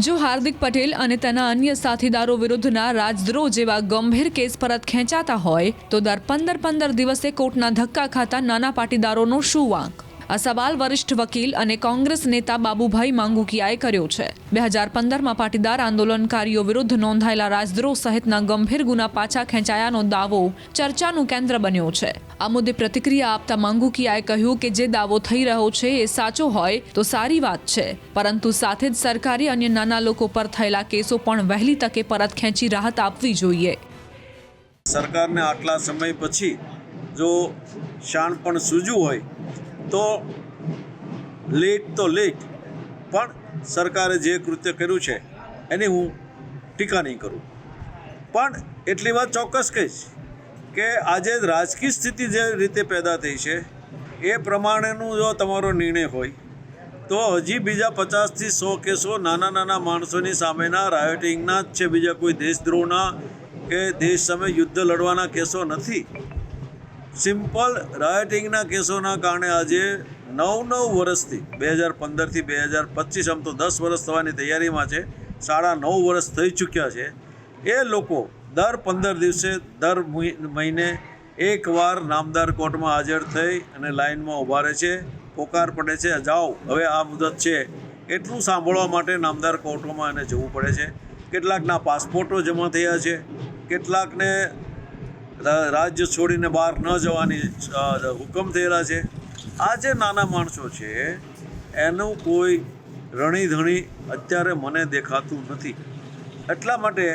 જો હાર્દિક પટેલ અને તેના અન્ય સાથીદારો વિરુદ્ધના રાજદ્રોહ જેવા ગંભીર કેસ પરત ખેંચાતા હોય તો દર 15 દિવસે કોર્ટના ધક્કા ખાતા નાના પાટીદારોનો શું વાંક? આ સવાલ વરિષ્ઠ વકીલ અને કોંગ્રેસ નેતા બાબુભાઈ માંગુકિયાએ કર્યો છે। 2015માં પાટીદાર આંદોલનકારીઓ વિરુદ્ધ નોંધાયેલા રાજદ્રોહ સહિતના ગંભીર ગુના પાછા ખેંચાયાનો દાવો ચર્ચાનું કેન્દ્ર બન્યો છે। આ મુદ્દે પ્રતિક્રિયા આપતા માંગુકિયાએ કહ્યું કે જે દાવો થઈ રહ્યો છે એ સાચો હોય તો સારી વાત છે, પરંતુ સાથે જ સરકારે અન્ય નાના લોકો પર થયેલા કેસો પણ વહેલી તકે પરત ખેંચી રાહત આપવી જોઈએ। સરકારને આટલા સમય પછી જો શાણપણ સૂજ્યું હોય તો લેટ પણ સરકારે જે કૃત્ય કર્યું છે એની હું ટીકા નહીં કરું, પણ એટલી વાત ચોક્કસ કહીશ કે આજે રાજકીય સ્થિતિ જે રીતે પેદા થઈ છે એ પ્રમાણેનું જો તમારો નિર્ણય હોય તો હજી બીજા 50થી 100 કેસો નાના માણસોની સામેના રાયોટિંગના જ છે, બીજા કોઈ દેશદ્રોહના કે દેશ સામે યુદ્ધ લડવાના કેસો નથી। સિમ્પલ રાયોટિંગના કેસોના કારણે આજે 9 વર્ષથી 2015થી 2025 આમ તો 10 વર્ષ થવાની તૈયારીમાં છે, 9.5 વર્ષ થઈ ચૂક્યા છે। એ લોકો દર 15 દિવસે દર મહિને એકવાર નામદાર કોર્ટમાં હાજર થઈ અને લાઇનમાં ઊભા રહે છે, પોકાર પડે છે, જાઓ હવે આ મુદત છે એટલું સાંભળવા માટે નામદાર કોર્ટોમાં એને જવું પડે છે। કેટલાકના પાસપોર્ટો જમા થયા છે, કેટલાકને રાજ્ય છોડીને બહાર ન જવાની હુકમ થયેલા છે। આ જે નાના માણસો છે એનું કોઈ રણીધણી અત્યારે મને દેખાતું નથી। એટલા માટે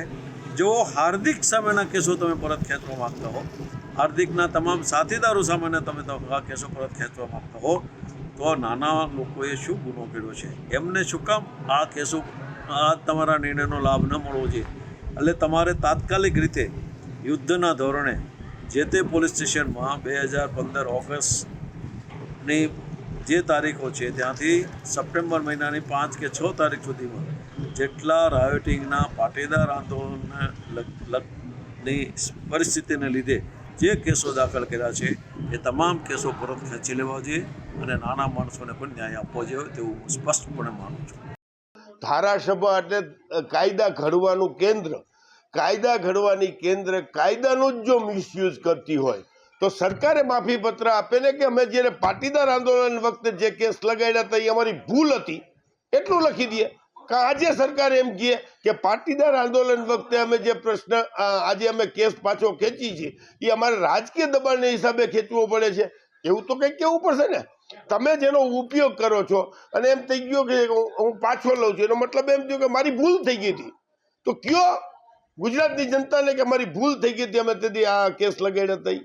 જો હાર્દિક સામેના કેસો તમે પરત ખેંચવા માગતા હો, હાર્દિકના તમામ સાથીદારો સામેના તમે આ કેસો પરત ખેંચવા માગતા હો તો નાના લોકોએ શું ગુનો કર્યો છે, એમને શું કામ આ કેસો આ તમારા નિર્ણયનો લાભ ન મળવો જોઈએ? એટલે તમારે તાત્કાલિક રીતે યુદ્ધના ધોરણે જે તે પોલીસ સ્ટેશનમાં 2015 ઓગસ્ટની જે તારીખો છે ત્યાંથી સપ્ટેમ્બર મહિનાની 5 કે 6 તારીખ સુધીમાં જેટલા રાયોટિંગના પાટીદાર આંદોલનની પરિસ્થિતિને લીધે જે કેસો દાખલ કર્યા છે એ તમામ કેસો પરત ખેંચી લેવા જોઈએ અને નાના માણસોને પણ ન્યાય આપવો જોઈએ તેવું હું સ્પષ્ટપણે માનું છું। ધારાસભા એટલે કાયદા ઘડવાનું કેન્દ્ર, કાયદા ઘડવાની કેન્દ્ર કાયદાનું જ જો મિસયુઝ કરતી હોય તો સરકારે માફીપત્ર આપે ને કે અમે જ્યારે પાટીદાર આંદોલન વખતે જે કેસ લગાડ્યા હતા એ અમારી ભૂલ હતી એટલું લખી દે। આજે સરકાર એમ કહે કે પાટીદાર આંદોલન વખતે અમે જે પ્રશ્ન આજે અમે કેસ પાછો ખેંચી છે એ અમારે રાજકીય દબાણને હિસાબે ખેંચવો પડે છે, એવું તો કંઈક કહેવું પડશે ને। તમે જેનો ઉપયોગ કરો છો અને એમ થઈ ગયો કે હું પાછો લઉં છું, એનો મતલબ એમ થયો કે મારી ભૂલ થઈ ગઈ હતી, તો કયો ગુજરાતની જનતાને કે મારી ભૂલ થઈ ગઈ હતી અમે તેથી આ કેસ લગાડ્યા હતા।